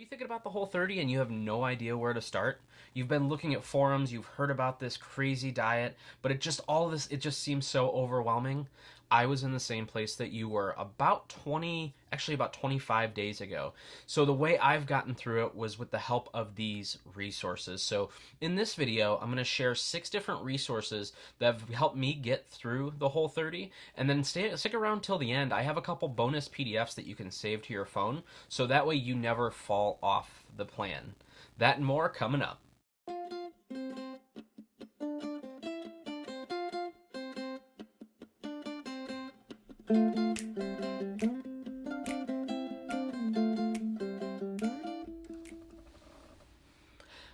thinking about the Whole30 and you have no idea where to start? You've been looking at forums, you've heard about this crazy diet, but it just seems so overwhelming. I was in the same place that you were about 25 days ago. So the way I've gotten through it was with the help of these resources. So in this video, I'm going to share 6 different resources that have helped me get through the Whole30, and then stick around till the end. I have a couple bonus PDFs that you can save to your phone, so that way you never fall off the plan. That and more coming up.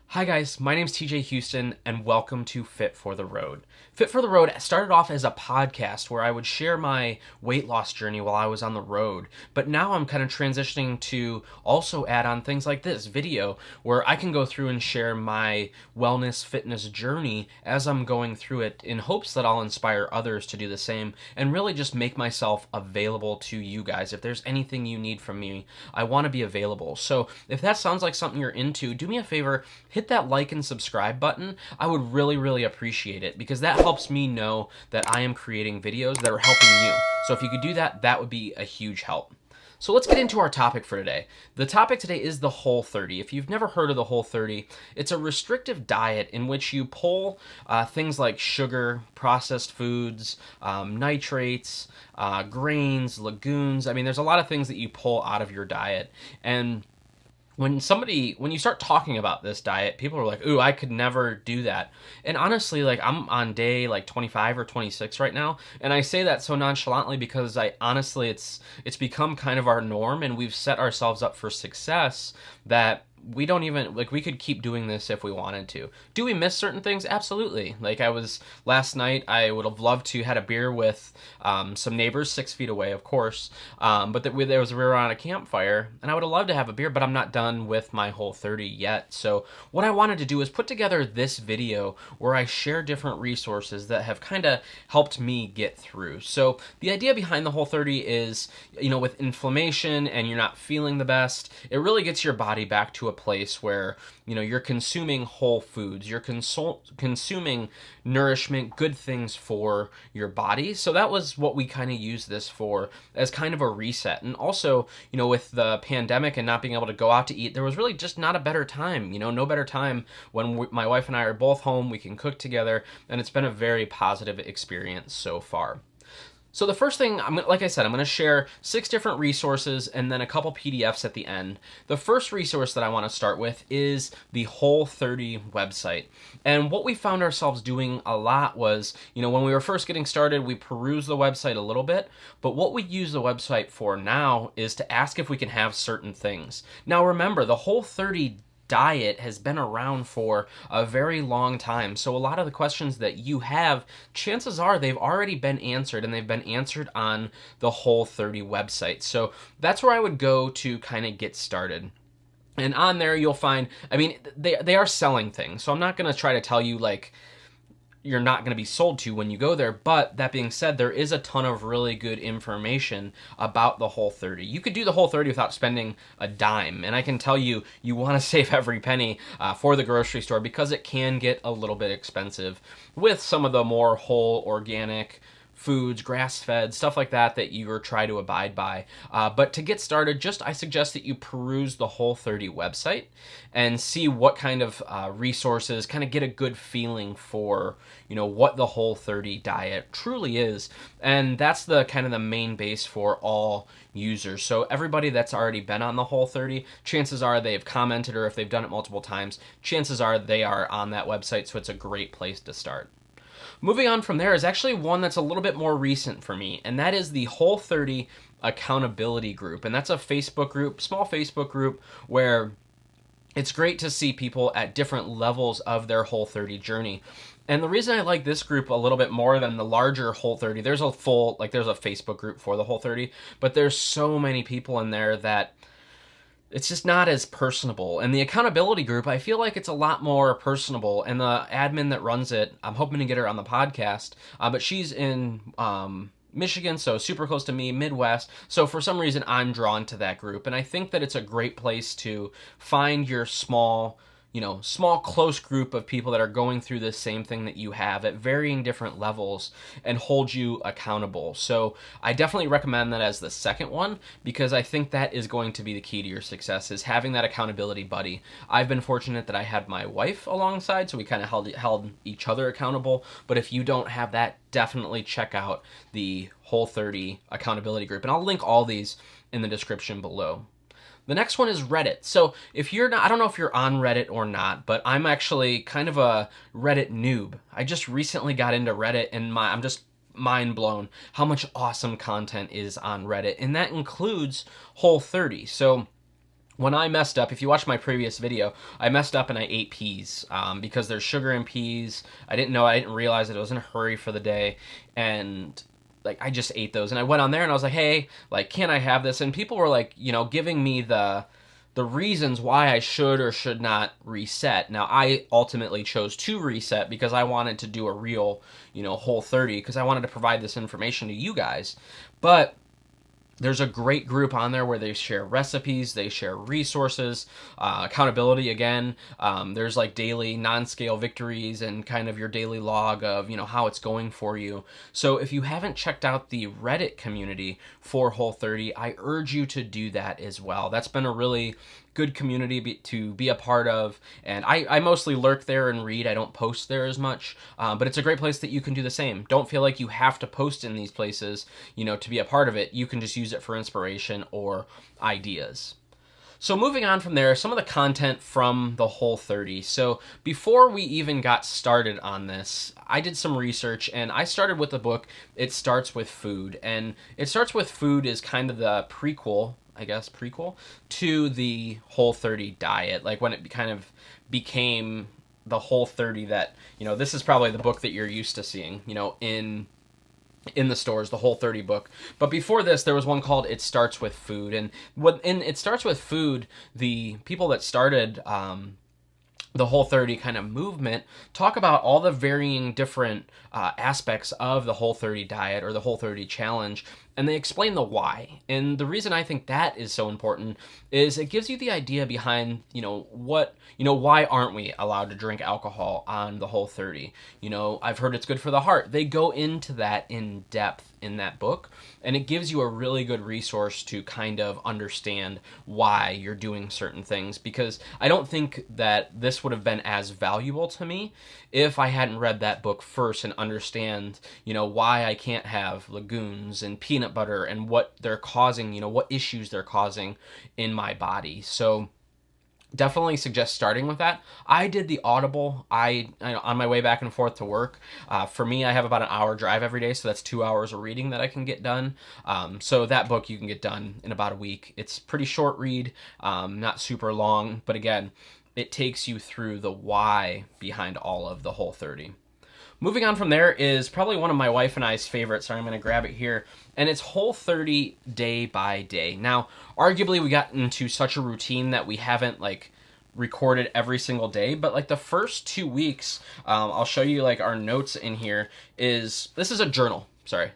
Hi guys, my name's TJ Houston and welcome to Fit for the Road. Fit for the Road started off as a podcast where I would share my weight loss journey while I was on the road, but now I'm kind of transitioning to also add on things like this video where I can go through and share my wellness fitness journey as I'm going through it in hopes that I'll inspire others to do the same and really just make myself available to you guys. If there's anything you need from me, I want to be available. So if that sounds like something you're into, do me a favor, hit that like and subscribe button. I would really appreciate it because that helps me know that I am creating videos that are helping you. So if you could do that, that would be a huge help. So let's get into our topic for today. The topic today is the Whole30. If you've never heard of the Whole30, it's a restrictive diet in which you pull things like sugar, processed foods, nitrates, grains, legumes. I mean, there's a lot of things that you pull out of your diet. And when you start talking about this diet, people are like, ooh, I could never do that. And honestly, like I'm on day like 25 or 26 right now. And I say that so nonchalantly because it's become kind of our norm and we've set ourselves up for success that we don't even, like, we could keep doing this if we wanted to. Do we miss certain things? Absolutely. Like last night, I would have loved to had a beer with some neighbors 6 feet away, of course. But we were on a campfire, and I would have loved to have a beer, but I'm not done with my Whole30 yet. So what I wanted to do is put together this video where I share different resources that have kind of helped me get through. So the idea behind the Whole30 is, with inflammation and you're not feeling the best, it really gets your body back to a place where you're consuming whole foods, you're consuming nourishment, good things for your body. So that was what we kind of used this for, as kind of a reset. And also, with the pandemic and not being able to go out to eat, there was really just not a better time. No better time when my wife and I are both home, we can cook together, and it's been a very positive experience so far. So the first thing, like I said, I'm going to share 6 different resources and then a couple PDFs at the end. The first resource that I want to start with is the Whole30 website. And what we found ourselves doing a lot was, when we were first getting started, we perused the website a little bit, but what we use the website for now is to ask if we can have certain things. Now remember, the Whole30 diet has been around for a very long time. So a lot of the questions that you have, chances are they've already been answered, and they've been answered on the Whole30 website. So that's where I would go to kind of get started. And on there you'll find, they are selling things. So I'm not going to try to tell you like you're not going to be sold to when you go there. But that being said, there is a ton of really good information about the Whole30. You could do the Whole30 without spending a dime. And I can tell you, you want to save every penny for the grocery store because it can get a little bit expensive with some of the more whole organic foods, grass-fed, stuff like that you try to abide by. But to get started, I suggest that you peruse the Whole30 website and see what kind of resources, kind of get a good feeling for, what the Whole30 diet truly is. And that's the kind of the main base for all users. So everybody that's already been on the Whole30, chances are they've commented, or if they've done it multiple times, chances are they are on that website. So it's a great place to start. Moving on from there is actually one that's a little bit more recent for me, and that is the Whole30 Accountability Group. And that's a Facebook group, small Facebook group, where it's great to see people at different levels of their Whole30 journey. And the reason I like this group a little bit more than the larger Whole30, there's a Facebook group for the Whole30, but there's so many people in there that it's just not as personable. And the accountability group, I feel like it's a lot more personable. And the admin that runs it, I'm hoping to get her on the podcast, but she's in Michigan, so super close to me, Midwest. So for some reason, I'm drawn to that group. And I think that it's a great place to find your small, small close group of people that are going through the same thing that you have at varying different levels and hold you accountable. So I definitely recommend that as the second one, because I think that is going to be the key to your success, is having that accountability buddy. I've been fortunate that I had my wife alongside, so we kind of held each other accountable. But if you don't have that, definitely check out the Whole30 accountability group. And I'll link all these in the description below. The next one is Reddit. So if you're not, I don't know if you're on Reddit or not, but I'm actually kind of a Reddit noob. I just recently got into Reddit, and I'm just mind blown how much awesome content is on Reddit, and that includes Whole30. So when I messed up, if you watch my previous video, I messed up and I ate peas because there's sugar in peas. I didn't realize that I was in a hurry for the day, and I just ate those, and I went on there and I was like, hey, can I have this? And people were giving me the reasons why I should or should not reset. Now, I ultimately chose to reset because I wanted to do a real, Whole30, because I wanted to provide this information to you guys. But there's a great group on there where they share recipes, they share resources, accountability again. There's daily non-scale victories and kind of your daily log of, how it's going for you. So if you haven't checked out the Reddit community for Whole30, I urge you to do that as well. That's been a really good community to be a part of, and I mostly lurk there and read. I don't post there as much, but it's a great place that you can do the same. Don't feel like you have to post in these places, to be a part of it. You can just use it for inspiration or ideas. So moving on from there, some of the content from the Whole30. So before we even got started on this, I did some research, and I started with the book It Starts With Food. And It Starts With Food is kind of the prequel to the Whole30 diet, when it kind of became the Whole30 that, this is probably the book that you're used to seeing, in the stores, the Whole30 book. But before this, there was one called It Starts With Food. And in It Starts With Food, the people that started the Whole30 kind of movement talk about all the varying different aspects of the Whole30 diet or the Whole30 challenge, and they explain the why. And the reason I think that is so important is it gives you the idea behind, why aren't we allowed to drink alcohol on the Whole30? I've heard it's good for the heart. They go into that in depth in that book, and it gives you a really good resource to kind of understand why you're doing certain things, because I don't think that this would have been as valuable to me if I hadn't read that book first and understand, why I can't have lagoons and peanut butter and what they're causing, what issues they're causing in my body. So definitely suggest starting with that. I did the Audible. I on my way back and forth to work. For me, I have about an hour drive every day, so that's 2 hours of reading that I can get done. So that book you can get done in about a week. It's pretty short read, not super long, but again, it takes you through the why behind all of the Whole30. Moving on from there is probably one of my wife and I's favorites, so I'm going to grab it here, and it's Whole30 Day by Day. Now, arguably we got into such a routine that we haven't recorded every single day, but the first 2 weeks, I'll show you our notes in here. This is a journal.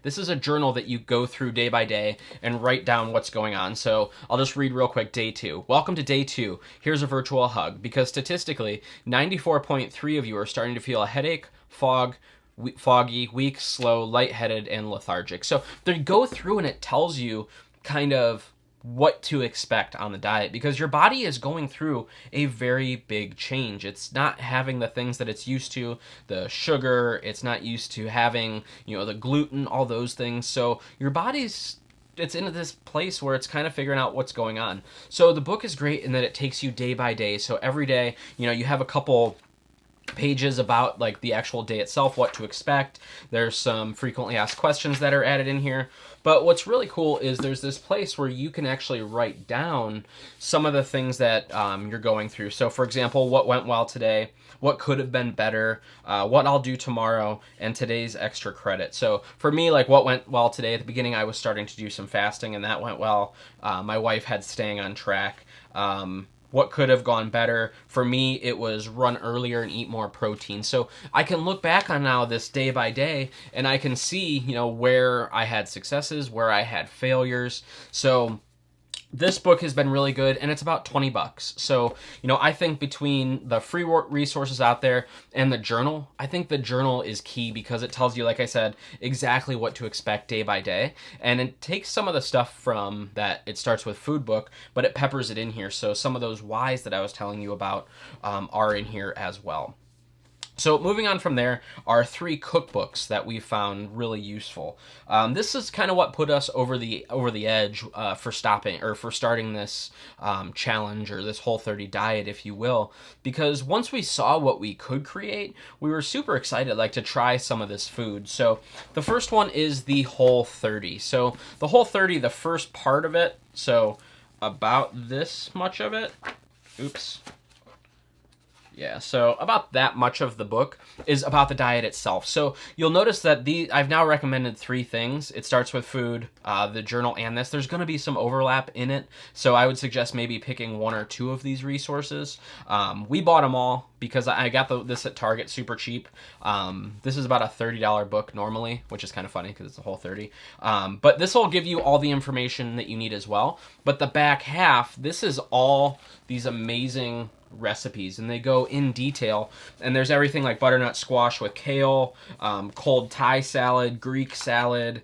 This is a journal that you go through day by day and write down what's going on. So I'll just read real quick. Day 2. Welcome to day 2. Here's a virtual hug, because statistically, 94.3% of you are starting to feel a headache, foggy, weak, slow, lightheaded, and lethargic. So they go through and it tells you kind of what to expect on the diet, because your body is going through a very big change. It's not having the things that it's used to, the sugar, it's not used to having, the gluten, all those things. So your body's it's into this place where it's kind of figuring out what's going on. So the book is great in that it takes you day by day. So every day, you have a couple pages about the actual day itself, what to expect. There's some frequently asked questions that are added in here. But what's really cool is there's this place where you can actually write down some of the things that you're going through. So for example, what went well today, what could have been better, what I'll do tomorrow, and today's extra credit. So for me, what went well today, at the beginning I was starting to do some fasting, and that went well. My wife had staying on track. what could have gone better. For me, it was run earlier and eat more protein. So I can look back on now this day by day, and I can see, where I had successes, where I had failures. So this book has been really good, and it's about $20. So, I think between the free resources out there and the journal, I think the journal is key because it tells you, like I said, exactly what to expect day by day. And it takes some of the stuff from that it starts with food book, but it peppers it in here. So some of those whys that I was telling you about are in here as well. So moving on from there are 3 cookbooks that we found really useful. This is kind of what put us over the edge for starting this challenge, or this Whole30 diet, if you will, because once we saw what we could create, we were super excited to try some of this food. So the first one is the Whole30. So the Whole30, the first part of it, so about this much of it, oops. Yeah, so about that much of the book is about the diet itself. So you'll notice that I've now recommended 3 things. It starts with food, the journal, and this. There's going to be some overlap in it, so I would suggest maybe picking 1 or 2 of these resources. We bought them all because I got this at Target super cheap. This is about a $30 book normally, which is kind of funny because it's a Whole30. But this will give you all the information that you need as well. But the back half, this is all these amazing recipes, and they go in detail, and there's everything like butternut squash with kale, cold Thai salad, Greek salad,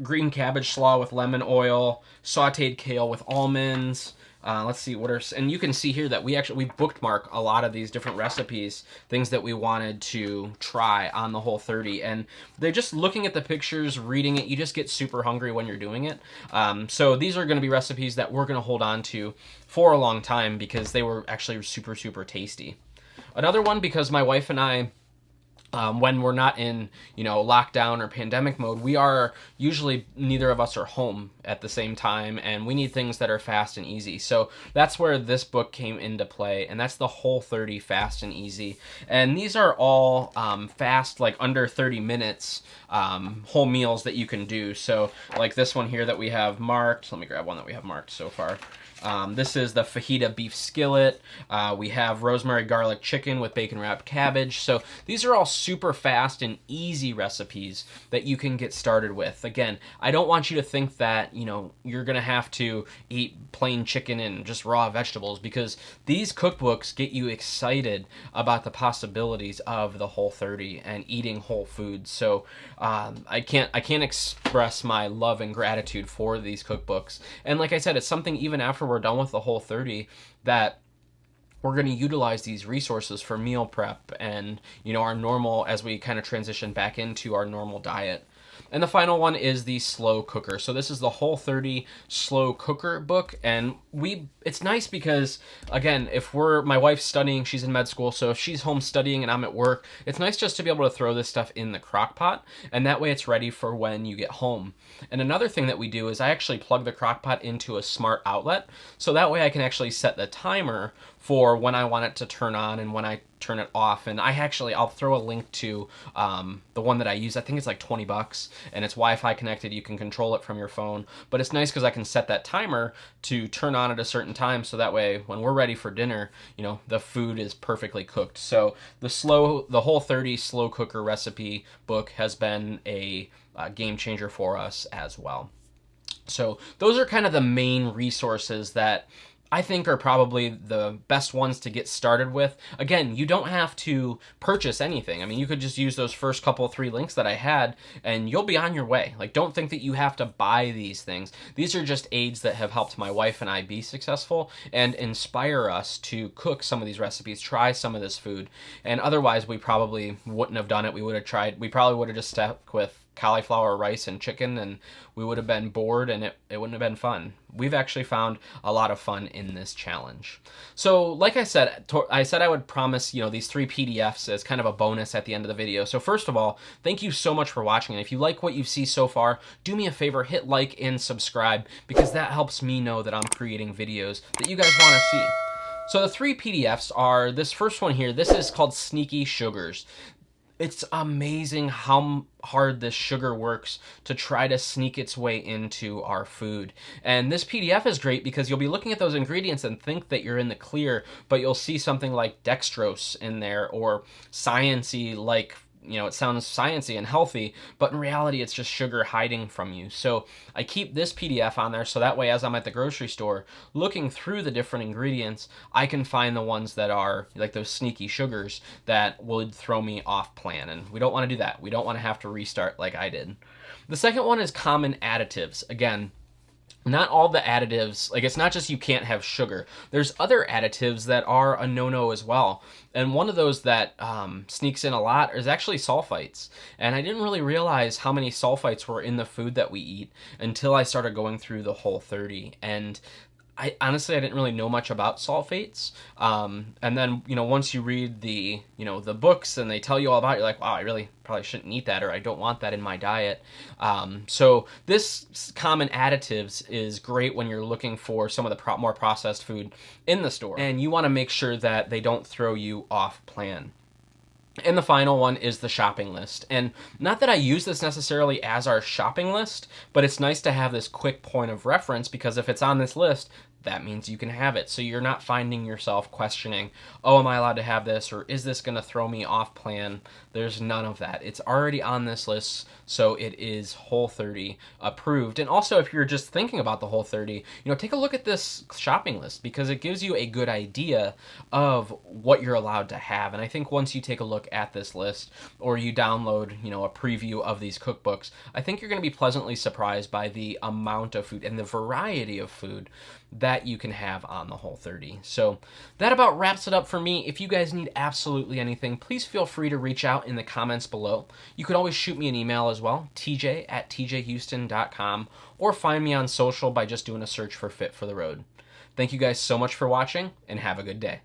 green cabbage slaw with lemon oil, sauteed kale with almonds. Let's see and you can see here that we bookmark a lot of these different recipes, things that we wanted to try on the Whole30, and they're just looking at the pictures, reading it, you just get super hungry when you're doing it. So these are going to be recipes that we're going to hold on to for a long time because they were actually super, super tasty. Another one, because my wife and I, when we're not in, lockdown or pandemic mode, we are usually, neither of us are home at the same time, and we need things that are fast and easy. So that's where this book came into play, and that's the Whole30 Fast and Easy. And these are all fast, like under 30 minutes, whole meals that you can do. So like this one here that we have marked, let me grab one that we have marked so far. This is the fajita beef skillet. We have rosemary garlic chicken with bacon wrapped cabbage. So these are all super fast and easy recipes that you can get started with. Again, I don't want you to think that, you're going to have to eat plain chicken and just raw vegetables, because these cookbooks get you excited about the possibilities of the Whole30 and eating whole foods. So I can't express my love and gratitude for these cookbooks. And like I said, it's something even after we're done with the Whole30 that we're going to utilize these resources for meal prep and, our normal, as we kind of transition back into our normal diet. And the final one is the slow cooker. So this is the Whole30 slow cooker book, and it's nice because, again, if my wife's studying, she's in med school, so if she's home studying and I'm at work, it's nice just to be able to throw this stuff in the crock pot, and that way it's ready for when you get home. And another thing that we do is I actually plug the crock pot into a smart outlet, so that way I can actually set the timer for when I want it to turn on and when I turn it off. And I'll throw a link to the one that I use. I think it's like $20, and it's Wi-Fi connected. You can control it from your phone, but it's nice because I can set that timer to turn on at a certain time, so that way when we're ready for dinner, the food is perfectly cooked. So the Whole30 slow cooker recipe book has been a game changer for us as well. So those are kind of the main resources that I think are probably the best ones to get started with. Again, you don't have to purchase anything. I mean, you could just use those first 3 links that I had, and you'll be on your way. Like, don't think that you have to buy these things. These are just aids that have helped my wife and I be successful and inspire us to cook some of these recipes, try some of this food. And otherwise, we probably wouldn't have done it. We probably would have just stuck with cauliflower, rice, and chicken, and we would have been bored, and it wouldn't have been fun. We've actually found a lot of fun in this challenge. So like I said I would promise, these 3 PDFs as kind of a bonus at the end of the video. So first of all, thank you so much for watching, and if you like what you see so far, do me a favor, hit like and subscribe, because that helps me know that I'm creating videos that you guys want to see. So the 3 PDFs are, this first one here, this is called Sneaky Sugars. It's amazing how hard this sugar works to try to sneak its way into our food. And this PDF is great because you'll be looking at those ingredients and think that you're in the clear, but you'll see something like dextrose in there or sciencey, like, it sounds sciencey and healthy, but in reality, it's just sugar hiding from you. So I keep this PDF on there so that way, as I'm at the grocery store looking through the different ingredients, I can find the ones that are like those sneaky sugars that would throw me off plan. And we don't want to do that. We don't want to have to restart like I did. The second one is common additives. Again, not all the additives, like it's not just you can't have sugar. There's other additives that are a no-no as well. And one of those that sneaks in a lot is actually sulfites. And I didn't really realize how many sulfites were in the food that we eat until I started going through the Whole30. And I honestly, I didn't really know much about sulfates. And then, once you read the books and they tell you all about it, you're like, wow, I really probably shouldn't eat that, or I don't want that in my diet. So this common additives is great when you're looking for some of the more processed food in the store. And you want to make sure that they don't throw you off plan. And the final one is the shopping list. And not that I use this necessarily as our shopping list, but it's nice to have this quick point of reference because if it's on this list, that means you can have it. So you're not finding yourself questioning, oh, am I allowed to have this? Or is this going to throw me off plan? There's none of that. It's already on this list, so it is Whole30 approved. And also, if you're just thinking about the Whole30, take a look at this shopping list because it gives you a good idea of what you're allowed to have. And I think once you take a look at this list or you download, a preview of these cookbooks, I think you're going to be pleasantly surprised by the amount of food and the variety of food that you can have on the Whole30. So that about wraps it up for me. If you guys need absolutely anything, please feel free to reach out in the comments below. You could always shoot me an email as well, tj@tjhouston.com, or find me on social by just doing a search for Fit for the Road. Thank you guys so much for watching, and have a good day.